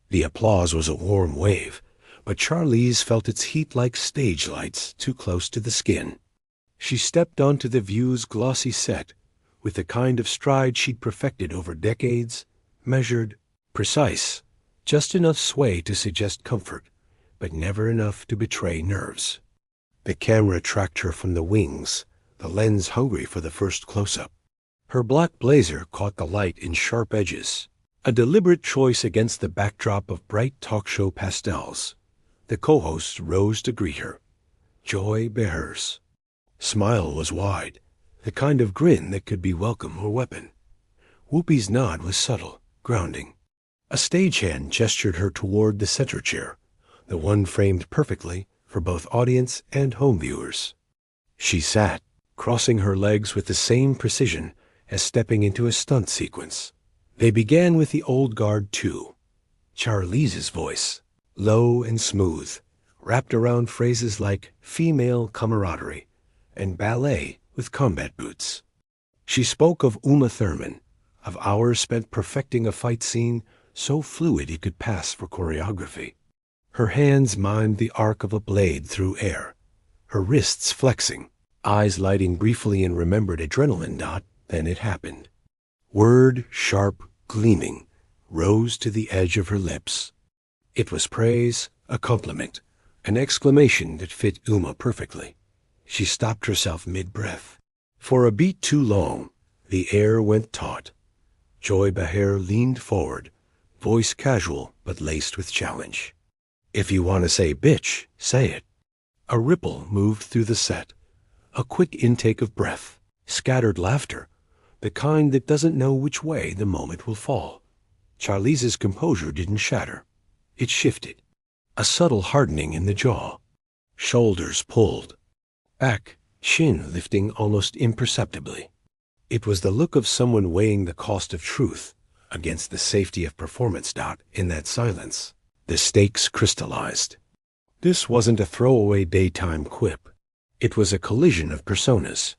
The applause was a warm wave, but Charlize felt its heat like stage lights too close to the skin. She stepped onto the View's glossy set with the kind of stride she'd perfected over decades, measured, precise, just enough sway to suggest comfort, but never enough to betray nerves. The camera tracked her from the wings, the lens hungry for the first close-up. Her black blazer caught the light in sharp edges, a deliberate choice against the backdrop of bright talk show pastels. The co-host rose to greet her. Joy Behar's smile was wide, the kind of grin that could be welcome or weapon. Whoopi's nod was subtle, grounding. A stagehand gestured her toward the center chair, the one framed perfectly for both audience and home viewers. She sat, crossing her legs with the same precision as stepping into a stunt sequence. They began with the old guard too. Charlize's voice, low and smooth, wrapped around phrases like female camaraderie and ballet with combat boots. She spoke of Uma Thurman, of hours spent perfecting a fight scene so fluid it could pass for choreography. Her hands mimed the arc of a blade through air, her wrists flexing, eyes lighting briefly in remembered adrenaline dot. Then it happened. Word, sharp, gleaming, rose to the edge of her lips. It was praise, a compliment, an exclamation that fit Uma perfectly. She stopped herself mid-breath. For a beat too long, the air went taut. Joy Behar leaned forward, voice casual but laced with challenge. If you want to say bitch, say it. A ripple moved through the set, a quick intake of breath, scattered laughter, the kind that doesn't know which way the moment will fall. Charlize's composure didn't shatter. It shifted, a subtle hardening in the jaw. Shoulders pulled, back, chin lifting almost imperceptibly. It was the look of someone weighing the cost of truth against the safety of performance. In that silence, the stakes crystallized. This wasn't a throwaway daytime quip. It was a collision of personas.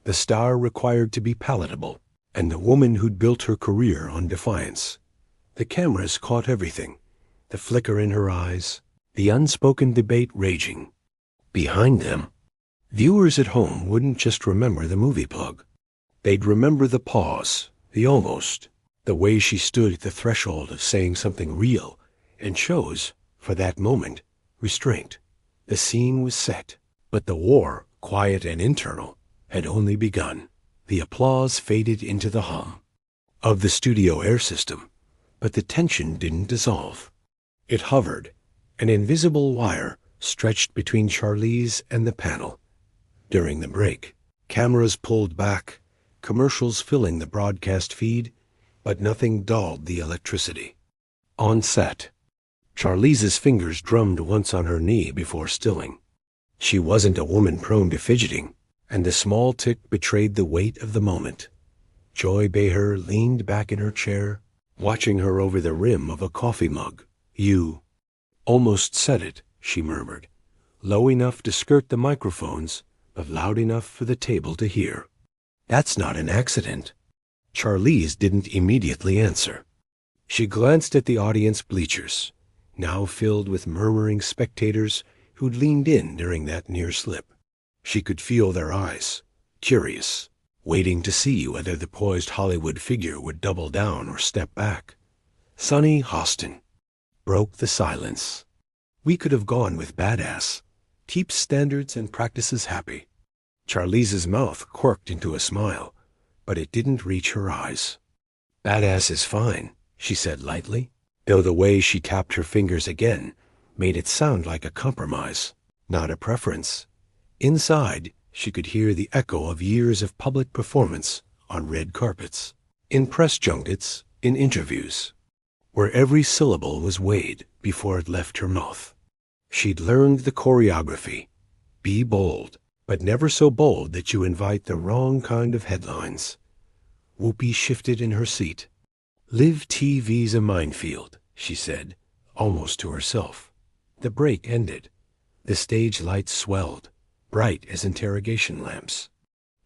The star required to be palatable, and the woman who'd built her career on defiance. The cameras caught everything, the flicker in her eyes, the unspoken debate raging. Behind them, viewers at home wouldn't just remember the movie plug. They'd remember the pause, the almost, the way she stood at the threshold of saying something real and chose, for that moment, restraint. The scene was set, but the war, quiet and internal, had only begun. The applause faded into the hum of the studio air system, but the tension didn't dissolve. It hovered, an invisible wire stretched between Charlize and the panel. During the break, cameras pulled back, commercials filling the broadcast feed, but nothing dulled the electricity. On set, Charlize's fingers drummed once on her knee before stilling. She wasn't a woman prone to fidgeting, and the small tick betrayed the weight of the moment. Joy Behar leaned back in her chair, watching her over the rim of a coffee mug. You almost said it, she murmured, low enough to skirt the microphones, but loud enough for the table to hear. That's not an accident. Charlize didn't immediately answer. She glanced at the audience bleachers, now filled with murmuring spectators who'd leaned in during that near slip. She could feel their eyes, curious, waiting to see whether the poised Hollywood figure would double down or step back. Sonny Hostin broke the silence. We could have gone with badass. Keeps standards and practices happy. Charlize's mouth quirked into a smile, but it didn't reach her eyes. Badass is fine, she said lightly, though the way she tapped her fingers again made it sound like a compromise, not a preference. Inside, she could hear the echo of years of public performance on red carpets, in press junkets, in interviews, where every syllable was weighed before it left her mouth. She'd learned the choreography. Be bold, but never so bold that you invite the wrong kind of headlines. Whoopi shifted in her seat. Live TV's a minefield, she said, almost to herself. The break ended. The stage lights swelled, bright as interrogation lamps.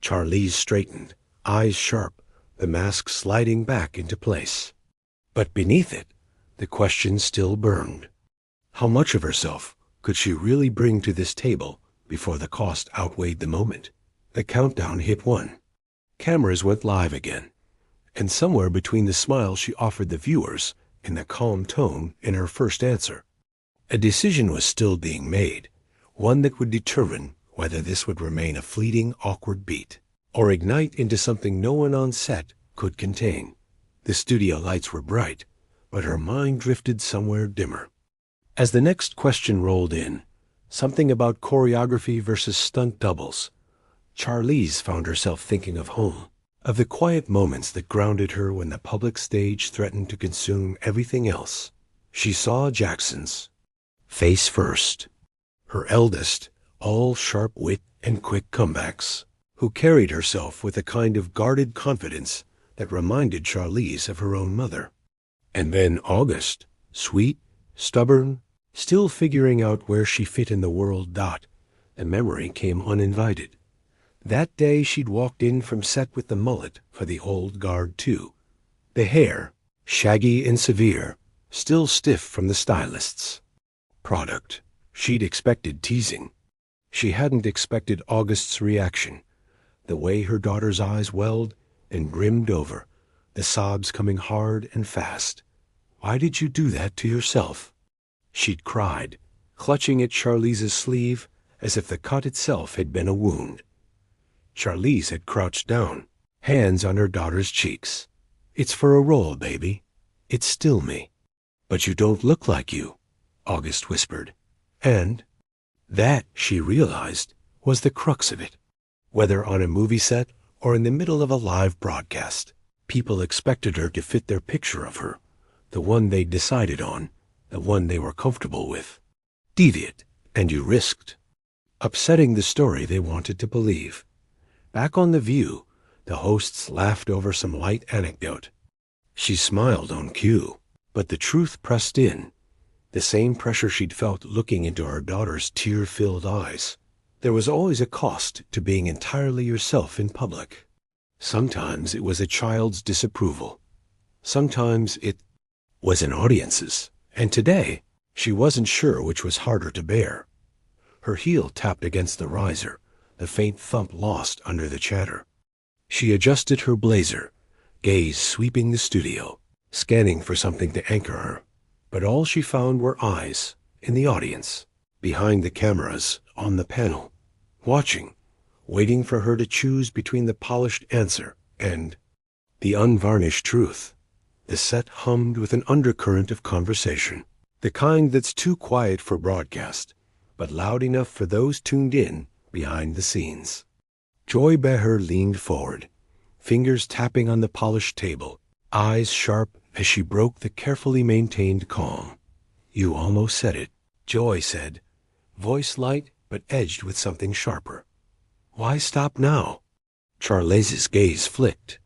Charlize straightened, eyes sharp, the mask sliding back into place. But beneath it, The question still burned. How much of herself could she really bring to this table before the cost outweighed the moment? The countdown hit 1. Cameras went live again, and somewhere between the smile she offered the viewers and the calm tone in her first answer, a decision was still being made, one that would determine whether this would remain a fleeting, awkward beat or ignite into something no one on set could contain. The studio lights were bright, but her mind drifted somewhere dimmer. As the next question rolled in, something about choreography versus stunt doubles, Charlize found herself thinking of home, of the quiet moments that grounded her when the public stage threatened to consume everything else. She saw Jackson's face first, her eldest, all sharp wit and quick comebacks, who carried herself with a kind of guarded confidence that reminded Charlize of her own mother. And then August, sweet, stubborn, still figuring out where she fit in the world. A memory came uninvited. That day she'd walked in from set with the mullet for the old guard too. The hair, shaggy and severe, still stiff from the stylists. Product. She'd expected teasing. She hadn't expected August's reaction. The way her daughter's eyes welled and brimmed over, the sobs coming hard and fast. Why did you do that to yourself? She'd cried, clutching at Charlize's sleeve as if the cut itself had been a wound. Charlize had crouched down, hands on her daughter's cheeks. It's for a role, baby. It's still me. But you don't look like you, August whispered. And that, she realized, was the crux of it. Whether on a movie set or in the middle of a live broadcast, people expected her to fit their picture of her, the one they'd decided on, the one they were comfortable with. Deviate, and you risked upsetting the story they wanted to believe. Back on The View, the hosts laughed over some light anecdote. She smiled on cue, but the truth pressed in, the same pressure she'd felt looking into her daughter's tear-filled eyes. There was always a cost to being entirely yourself in public. Sometimes it was a child's disapproval. Sometimes it was an audience's. And today, she wasn't sure which was harder to bear. Her heel tapped against the riser, the faint thump lost under the chatter. She adjusted her blazer, gaze sweeping the studio, scanning for something to anchor her. But all she found were eyes in the audience, behind the cameras, on the panel, watching, waiting for her to choose between the polished answer and the unvarnished truth. The set hummed with an undercurrent of conversation, the kind that's too quiet for broadcast, but loud enough for those tuned in behind the scenes. Joy Behar leaned forward, fingers tapping on the polished table, eyes sharp as she broke the carefully maintained calm. You almost said it, Joy said, voice light but edged with something sharper. Why stop now? Charlize's gaze flicked.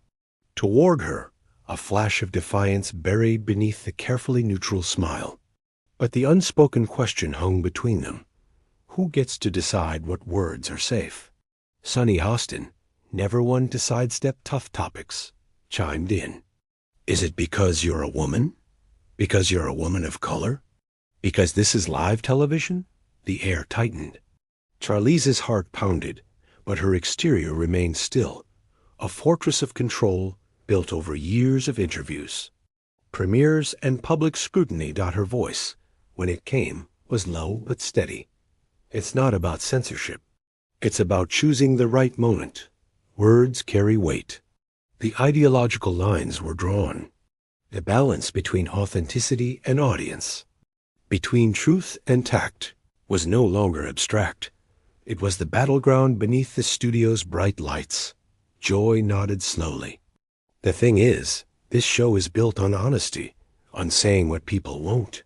Toward her, a flash of defiance buried beneath the carefully neutral smile. But the unspoken question hung between them. Who gets to decide what words are safe? Sunny Hostin, never one to sidestep tough topics, chimed in. Is it because you're a woman? Because you're a woman of color? Because this is live television? The air tightened. Charlize's heart pounded, but her exterior remained still, a fortress of control built over years of interviews. Premieres and public scrutiny. Her voice, when it came, was low but steady. It's not about censorship. It's about choosing the right moment. Words carry weight. The ideological lines were drawn. The balance between authenticity and audience, between truth and tact, was no longer abstract. It was the battleground beneath the studio's bright lights. Joy nodded slowly. The thing is, this show is built on honesty, on saying what people won't.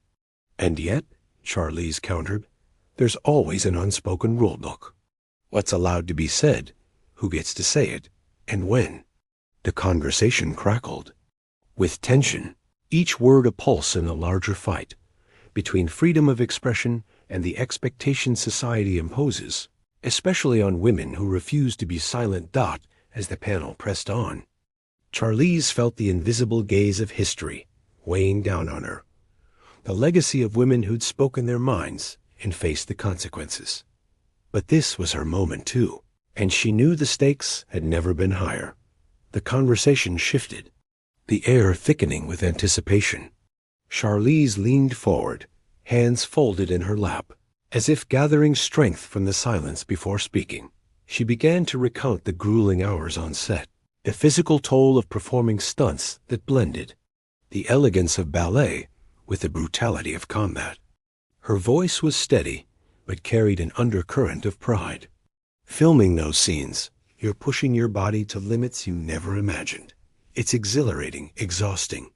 And yet, Charlize countered, there's always an unspoken rule book. What's allowed to be said, who gets to say it, and when. The conversation crackled. With tension, each word a pulse in a larger fight, between freedom of expression and the expectation society imposes, especially on women who refuse to be silent. As the panel pressed on, Charlize felt the invisible gaze of history weighing down on her, the legacy of women who'd spoken their minds and faced the consequences. But this was her moment, too, and she knew the stakes had never been higher. The conversation shifted, the air thickening with anticipation. Charlize leaned forward, hands folded in her lap, as if gathering strength from the silence before speaking. She began to recount the grueling hours on set, the physical toll of performing stunts that blended the elegance of ballet with the brutality of combat. Her voice was steady, but carried an undercurrent of pride. Filming those scenes, you're pushing your body to limits you never imagined. It's exhilarating, exhausting,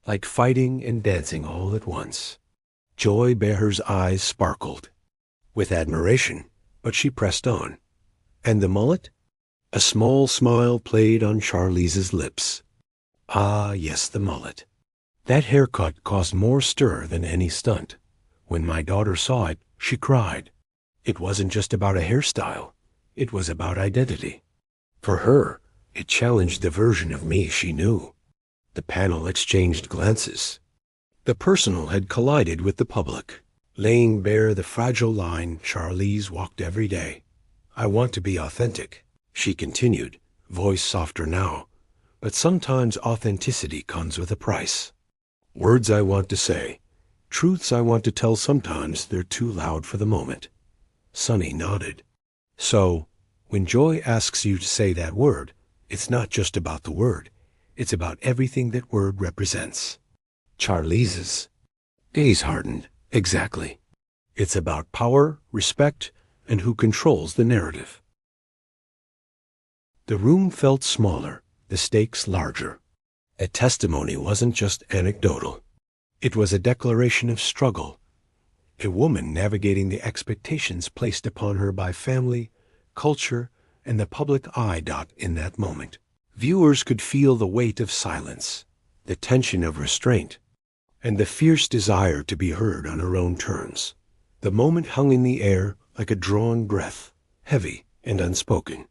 like fighting and dancing all at once. Joy Behar's eyes sparkled with admiration, but she pressed on. And the mullet? A small smile played on Charlize's lips. Ah, yes, the mullet. That haircut caused more stir than any stunt. When my daughter saw it, she cried. It wasn't just about a hairstyle. It was about identity. For her, it challenged the version of me she knew. The panel exchanged glances. The personal had collided with the public, laying bare the fragile line Charlize walked every day. I want to be authentic, she continued, voice softer now, but sometimes authenticity comes with a price. Words I want to say, truths I want to tell, sometimes they're too loud for the moment. Sonny nodded. So, when Joy asks you to say that word, it's not just about the word, it's about everything that word represents. Charlize's gaze hardened. Exactly. It's about power, respect, and who controls the narrative. The room felt smaller, the stakes larger. A testimony wasn't just anecdotal. It was a declaration of struggle. A woman navigating the expectations placed upon her by family, culture, and the public eye. In that moment, viewers could feel the weight of silence, the tension of restraint, and the fierce desire to be heard on her own terms. The moment hung in the air like a drawn breath, heavy and unspoken.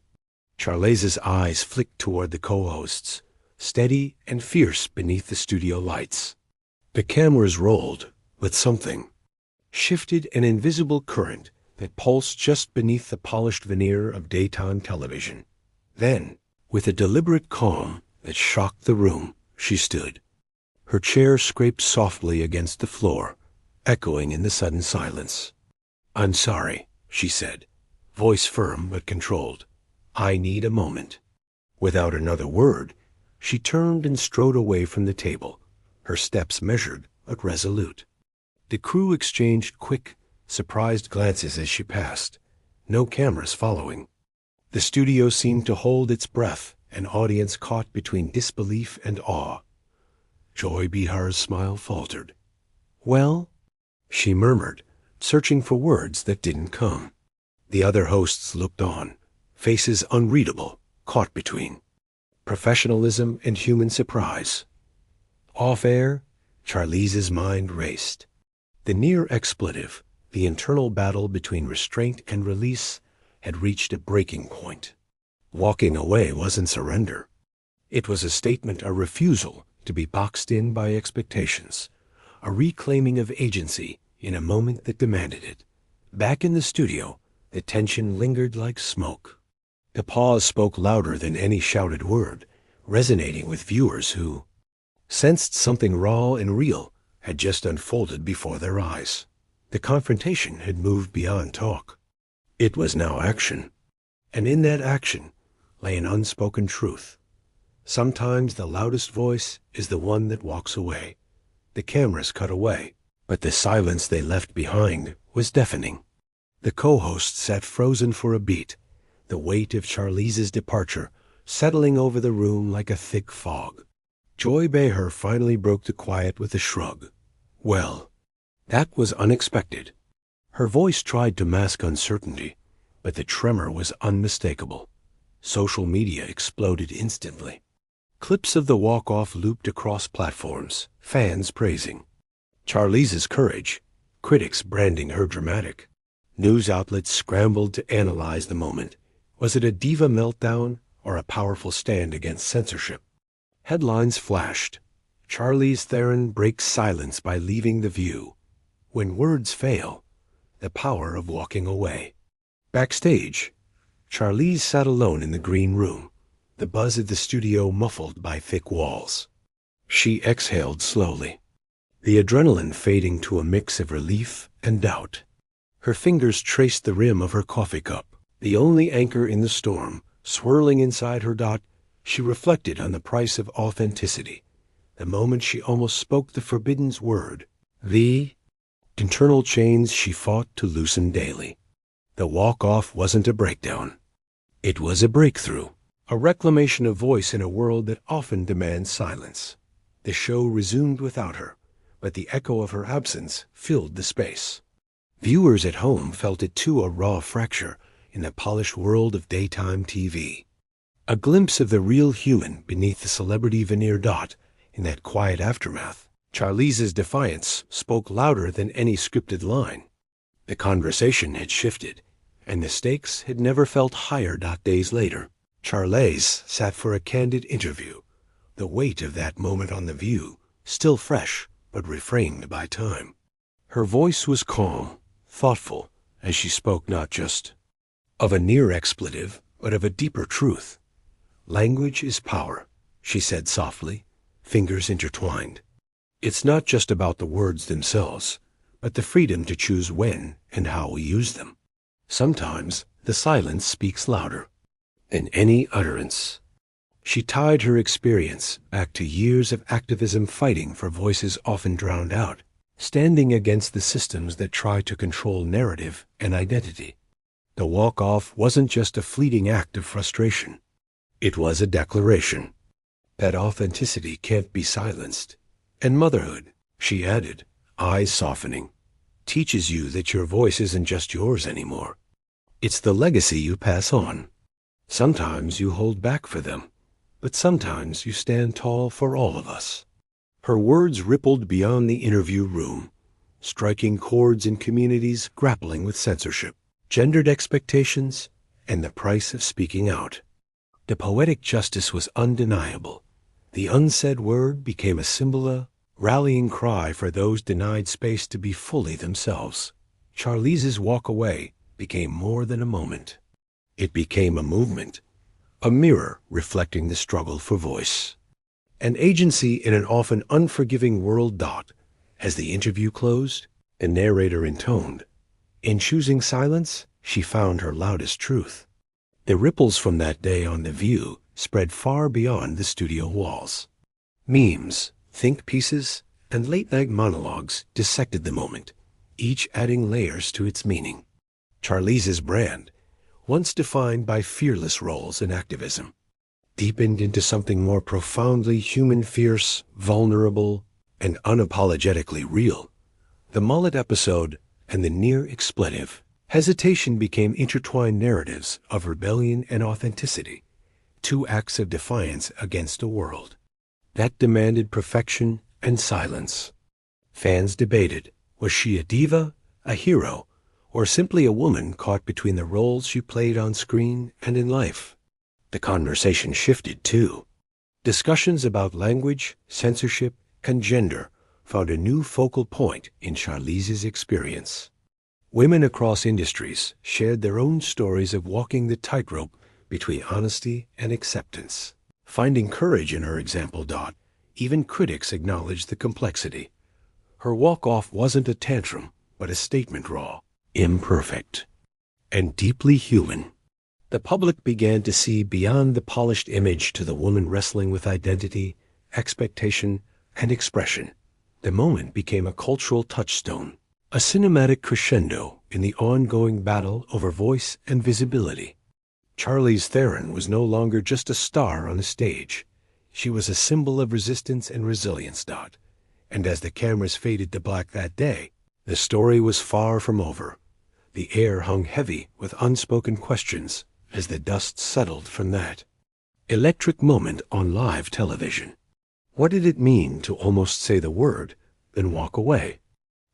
Charlize's eyes flicked toward the co-hosts, steady and fierce beneath the studio lights. The cameras rolled, but something shifted, an invisible current that pulsed just beneath the polished veneer of daytime television. Then, with a deliberate calm that shocked the room, she stood. Her chair scraped softly against the floor, echoing in the sudden silence. I'm sorry, she said, voice firm but controlled. I need a moment. Without another word, she turned and strode away from the table, her steps measured but resolute. The crew exchanged quick, surprised glances as she passed, no cameras following. The studio seemed to hold its breath, an audience caught between disbelief and awe. Joy Behar's smile faltered. Well, she murmured, searching for words that didn't come. The other hosts looked on, faces unreadable, caught between professionalism and human surprise. Off air, Charlize's mind raced. The near expletive, the internal battle between restraint and release, had reached a breaking point. Walking away wasn't surrender. It was a statement, a refusal to be boxed in by expectations, a reclaiming of agency in a moment that demanded it. Back in the studio, the tension lingered like smoke. The pause spoke louder than any shouted word, resonating with viewers who sensed something raw and real had just unfolded before their eyes. The confrontation had moved beyond talk. It was now action. And in that action lay an unspoken truth. Sometimes the loudest voice is the one that walks away. The cameras cut away, but the silence they left behind was deafening. The co-hosts sat frozen for a beat, the weight of Charlize's departure settling over the room like a thick fog. Joy Behar finally broke the quiet with a shrug. Well, that was unexpected. Her voice tried to mask uncertainty, but the tremor was unmistakable. Social media exploded instantly. Clips of the walk-off looped across platforms, fans praising Charlize's courage, critics branding her dramatic. News outlets scrambled to analyze the moment. Was it a diva meltdown or a powerful stand against censorship? Headlines flashed. Charlize Theron breaks silence by leaving the view. When words fail, the power of walking away. Backstage, Charlize sat alone in the green room, the buzz of the studio muffled by thick walls. She exhaled slowly, the adrenaline fading to a mix of relief and doubt. Her fingers traced the rim of her coffee cup, the only anchor in the storm. Swirling inside her dot, she reflected on the price of authenticity. The moment she almost spoke the forbidden word, the internal chains she fought to loosen daily. The walk-off wasn't a breakdown. It was a breakthrough, a reclamation of voice in a world that often demands silence. The show resumed without her, but the echo of her absence filled the space. Viewers at home felt it too, a raw fracture in the polished world of daytime TV. A glimpse of the real human beneath the celebrity veneer. In that quiet aftermath, Charlize's defiance spoke louder than any scripted line. The conversation had shifted, and the stakes had never felt higher. Days later, Charlize sat for a candid interview, the weight of that moment on The View still fresh but refrained by time. Her voice was calm, thoughtful, as she spoke not just of a near expletive, but of a deeper truth. "Language is power," she said softly, fingers intertwined. "It's not just about the words themselves, but the freedom to choose when and how we use them. Sometimes the silence speaks louder than any utterance." She tied her experience back to years of activism, fighting for voices often drowned out, standing against the systems that try to control narrative and identity. The walk-off wasn't just a fleeting act of frustration. It was a declaration that authenticity can't be silenced. And motherhood, she added, eyes softening, teaches you that your voice isn't just yours anymore. It's the legacy you pass on. Sometimes you hold back for them, but sometimes you stand tall for all of us. Her words rippled beyond the interview room, striking chords in communities grappling with censorship, gendered expectations, and the price of speaking out. The poetic justice was undeniable. The unsaid word became a symbol, a rallying cry for those denied space to be fully themselves. Charlize's walk away became more than a moment. It became a movement, a mirror reflecting the struggle for voice, an agency in an often unforgiving world. As the interview closed, the narrator intoned, "In choosing silence, she found her loudest truth." The ripples from that day on The View spread far beyond the studio walls. Memes, think pieces, and late-night monologues dissected the moment, each adding layers to its meaning. Charlize's brand, once defined by fearless roles in activism, deepened into something more profoundly human, fierce, vulnerable, and unapologetically real. The mullet episode and the near expletive hesitation became intertwined narratives of rebellion and authenticity, two acts of defiance against a world that demanded perfection and silence. Fans debated, was she a diva, a hero, or simply a woman caught between the roles she played on screen and in life? The conversation shifted, too. Discussions about language, censorship, and gender found a new focal point in Charlize's experience. Women across industries shared their own stories of walking the tightrope between honesty and acceptance. Finding courage in her example. Even critics acknowledged the complexity. Her walk-off wasn't a tantrum, but a statement, raw, imperfect, and deeply human. The public began to see beyond the polished image to the woman wrestling with identity, expectation, and expression. The moment became a cultural touchstone, a cinematic crescendo in the ongoing battle over voice and visibility. Charlize Theron was no longer just a star on a stage. She was a symbol of resistance and resilience. And as the cameras faded to black that day, the story was far from over. The air hung heavy with unspoken questions as the dust settled from that electric moment on live television. What did it mean to almost say the word, then walk away?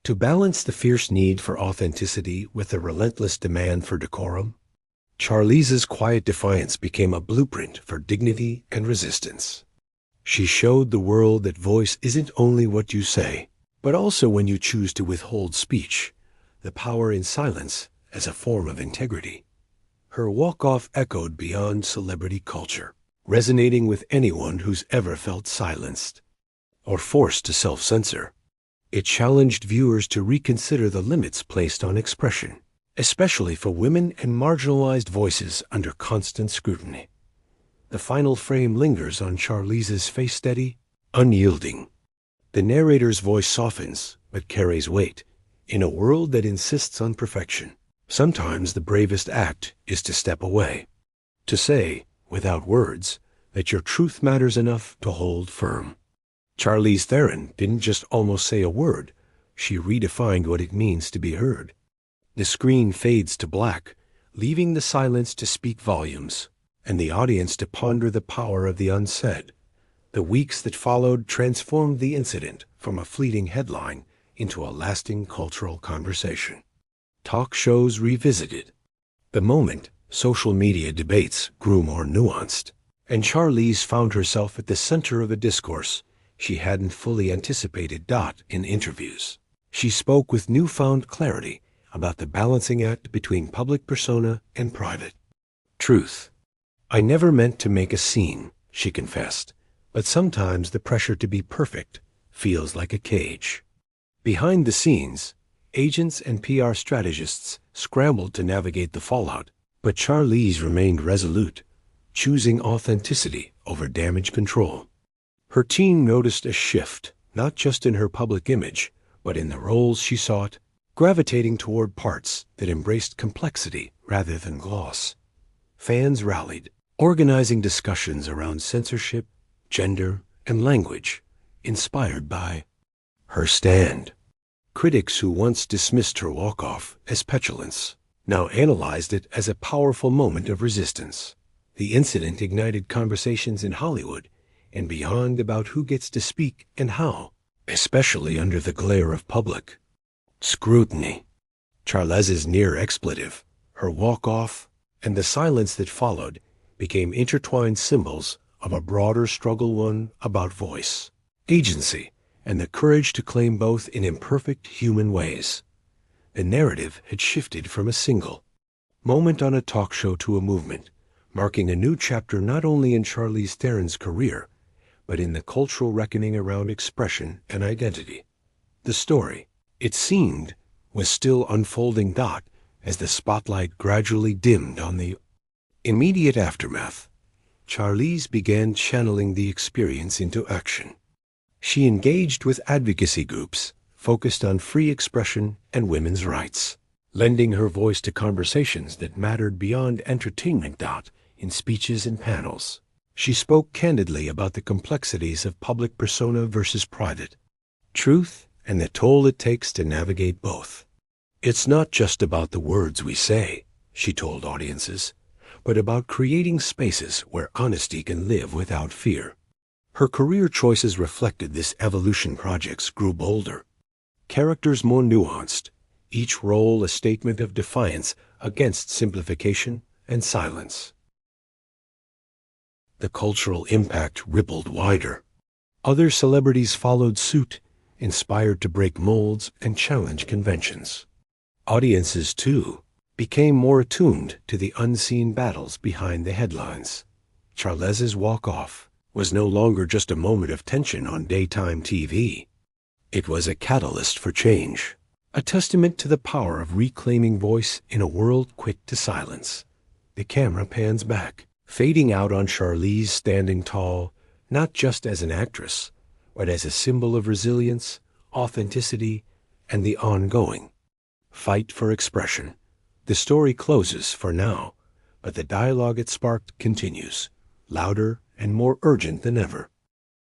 To balance the fierce need for authenticity with the relentless demand for decorum, Charlize's quiet defiance became a blueprint for dignity and resistance. She showed the world that voice isn't only what you say, but also when you choose to withhold speech, the power in silence as a form of integrity. Her walk-off echoed beyond celebrity culture, resonating with anyone who's ever felt silenced or forced to self-censor. It challenged viewers to reconsider the limits placed on expression, especially for women and marginalized voices under constant scrutiny. The final frame lingers on Charlize's face, steady, unyielding. The narrator's voice softens, but carries weight, in a world that insists on perfection. Sometimes the bravest act is to step away, to say, without words, that your truth matters enough to hold firm. Charlize Theron didn't just almost say a word, she redefined what it means to be heard. The screen fades to black, leaving the silence to speak volumes, and the audience to ponder the power of the unsaid. The weeks that followed transformed the incident from a fleeting headline into a lasting cultural conversation. Talk shows revisited. The moment, social media debates grew more nuanced, and Charlize found herself at the center of a discourse she hadn't fully anticipated. In interviews, she spoke with newfound clarity about the balancing act between public persona and private truth. "I never meant to make a scene," she confessed, "but sometimes the pressure to be perfect feels like a cage." Behind the scenes, agents and PR strategists scrambled to navigate the fallout, but Charlize remained resolute, choosing authenticity over damage control. Her team noticed a shift, not just in her public image, but in the roles she sought, gravitating toward parts that embraced complexity rather than gloss. Fans rallied, organizing discussions around censorship, gender, and language, inspired by her stand. Critics who once dismissed her walk-off as petulance now analyzed it as a powerful moment of resistance. The incident ignited conversations in Hollywood and beyond about who gets to speak and how, especially under the glare of public scrutiny. Charlize's near expletive, her walk-off, and the silence that followed became intertwined symbols of a broader struggle, one about voice, agency, and the courage to claim both in imperfect human ways. The narrative had shifted from a single moment on a talk show to a movement, marking a new chapter not only in Charlize Theron's career, but in the cultural reckoning around expression and identity. The story, it seemed, was still unfolding. As the spotlight gradually dimmed on the immediate aftermath, Charlize began channeling the experience into action. She engaged with advocacy groups focused on free expression and women's rights, lending her voice to conversations that mattered beyond entertainment. In speeches and panels, she spoke candidly about the complexities of public persona versus private truth and the toll it takes to navigate both. "It's not just about the words we say," she told audiences, "but about creating spaces where honesty can live without fear." Her career choices reflected this evolution. Projects grew bolder, characters more nuanced, each role a statement of defiance against simplification and silence. The cultural impact rippled wider. Other celebrities followed suit, inspired to break molds and challenge conventions. Audiences, too, became more attuned to the unseen battles behind the headlines. Charlize's walk-off was no longer just a moment of tension on daytime TV. It was a catalyst for change, a testament to the power of reclaiming voice in a world quick to silence. The camera pans back, fading out on Charlize standing tall, not just as an actress, but as a symbol of resilience, authenticity, and the ongoing fight for expression. The story closes for now, but the dialogue it sparked continues, louder and more urgent than ever.